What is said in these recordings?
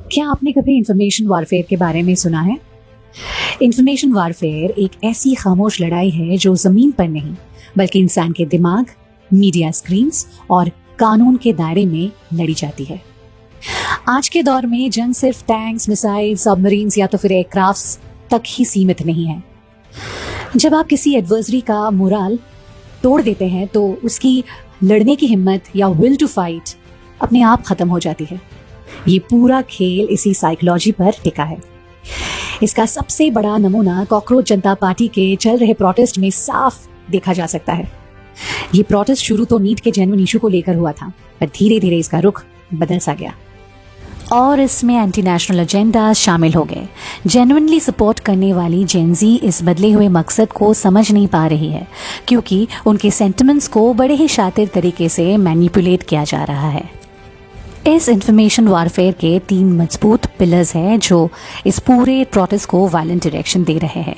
क्या आपने कभी इंफॉर्मेशन वॉरफेयर के बारे में सुना है? इंफॉर्मेशन वॉरफेयर एक ऐसी खामोश लड़ाई है जो जमीन पर नहीं बल्कि इंसान के दिमाग, मीडिया स्क्रीन्स और कानून के दायरे में लड़ी जाती है। आज के दौर में जंग सिर्फ टैंक्स, मिसाइल, सबमरीन्स या तो फिर एयरक्राफ्ट्स तक ही सीमित नहीं है। जब आप किसी एडवर्सरी का मोराल तोड़ देते हैं तो उसकी लड़ने की हिम्मत या विल टू फाइट अपने आप खत्म हो जाती है। ये पूरा खेल इसी साइकोलॉजी पर टिका है। इसका सबसे बड़ा नमूना कॉकरोच जनता पार्टी के चल रहे प्रोटेस्ट में साफ देखा जा सकता है। ये प्रोटेस्ट शुरू तो नीट के जेन्युइन इशू को लेकर हुआ था, पर धीरे धीरे इसका रुख बदल सा गया और इसमें एंटी नेशनल एजेंडा शामिल हो गए। जेन्युइनली सपोर्ट करने वाली जेनजी इस बदले हुए मकसद को समझ नहीं पा रही है, क्योंकि उनके सेंटिमेंट्स को बड़े ही शातिर तरीके से मैनिपुलेट किया जा रहा है। इस इंफॉर्मेशन वॉरफेयर के 3 मजबूत पिलर्स हैं जो इस पूरे प्रोटेस्ट को वायलेंट डायरेक्शन दे रहे हैं।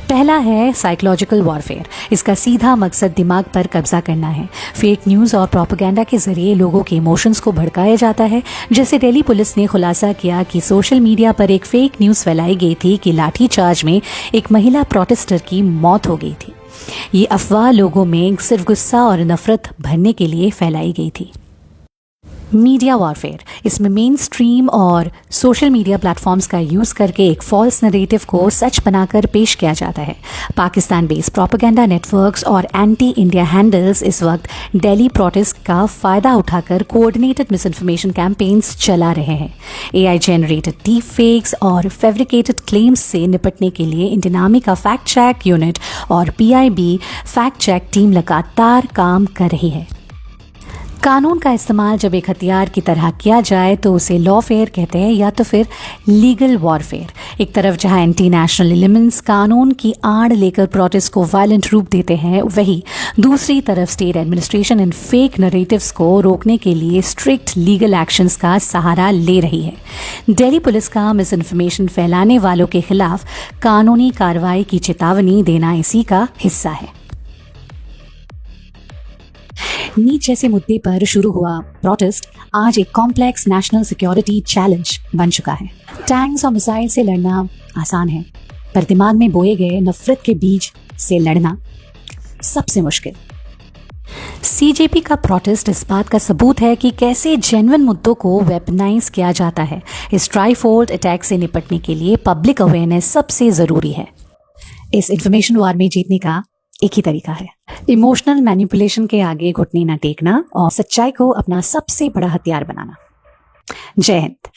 पहला है साइकोलॉजिकल वॉरफेयर। इसका सीधा मकसद दिमाग पर कब्जा करना है। फेक न्यूज़ और प्रोपेगेंडा के जरिए लोगों के इमोशंस को भड़काया जाता है। जैसे दिल्ली पुलिस ने खुलासा किया कि सोशल मीडिया पर एक फेक न्यूज़ फैलाई गई थी कि लाठीचार्ज में एक महिला प्रोटेस्टर की मौत हो गई थी। ये अफवाह लोगों में सिर्फ गुस्सा और नफरत भरने के लिए फैलाई गई थी। Media warfare. इसमें मेन स्ट्रीम और सोशल मीडिया प्लेटफॉर्म्स का यूज़ करके एक फॉल्स नरेटिव को सच बनाकर पेश किया जाता है। पाकिस्तान बेस्ड प्रोपेगेंडा नेटवर्क्स और एंटी इंडिया हैंडल्स इस वक्त दिल्ली प्रोटेस्ट का फ़ायदा उठाकर कोऑर्डिनेटेड मिस इन्फॉर्मेशन कैंपेन्स चला रहे हैं। AI जनरेटेड डीप फेक्स और फैब्रिकेटेड क्लेम्स से निपटने के लिए इंडियन आर्मी का फैक्ट चेक यूनिट और PIB फैक्ट चेक टीम लगातार काम कर रही है। कानून का इस्तेमाल जब एक हथियार की तरह किया जाए तो उसे लॉफेयर कहते हैं या तो फिर लीगल वॉरफेयर। एक तरफ जहां एंटी नेशनल एलिमेंट्स कानून की आड़ लेकर प्रोटेस्ट को वायलेंट रूप देते हैं, वहीं दूसरी तरफ state administration in fake narratives को रोकने के लिए स्ट्रिक्ट लीगल एक्शंस का सहारा ले रही है। दिल्ली पुलिस का मिस इन्फॉर्मेशन फैलाने वालों के खिलाफ कानूनी कार्रवाई की चेतावनी देना इसी का हिस्सा है। नीट जैसे मुद्दे पर शुरू हुआ प्रोटेस्ट आज एक कॉम्प्लेक्स नेशनल सिक्योरिटी चैलेंज बन चुका है। टैंक्स और मिसाइल से लड़ना आसान है, पर दिमाग में बोए गए नफरत के बीज से लड़ना सबसे मुश्किल। CJP का प्रोटेस्ट इस बात का सबूत है कि कैसे जेन्युइन मुद्दों को वेपनाइज किया जाता है। इस ट्राईफोल्ड अटैक से निपटने के लिए पब्लिक अवेयरनेस सबसे जरूरी है। इस इंफॉर्मेशन वॉर में जीतने का एक ही तरीका है, इमोशनल मैनिपुलेशन के आगे घुटने न टेकना और सच्चाई को अपना सबसे बड़ा हथियार बनाना। जय हिंद।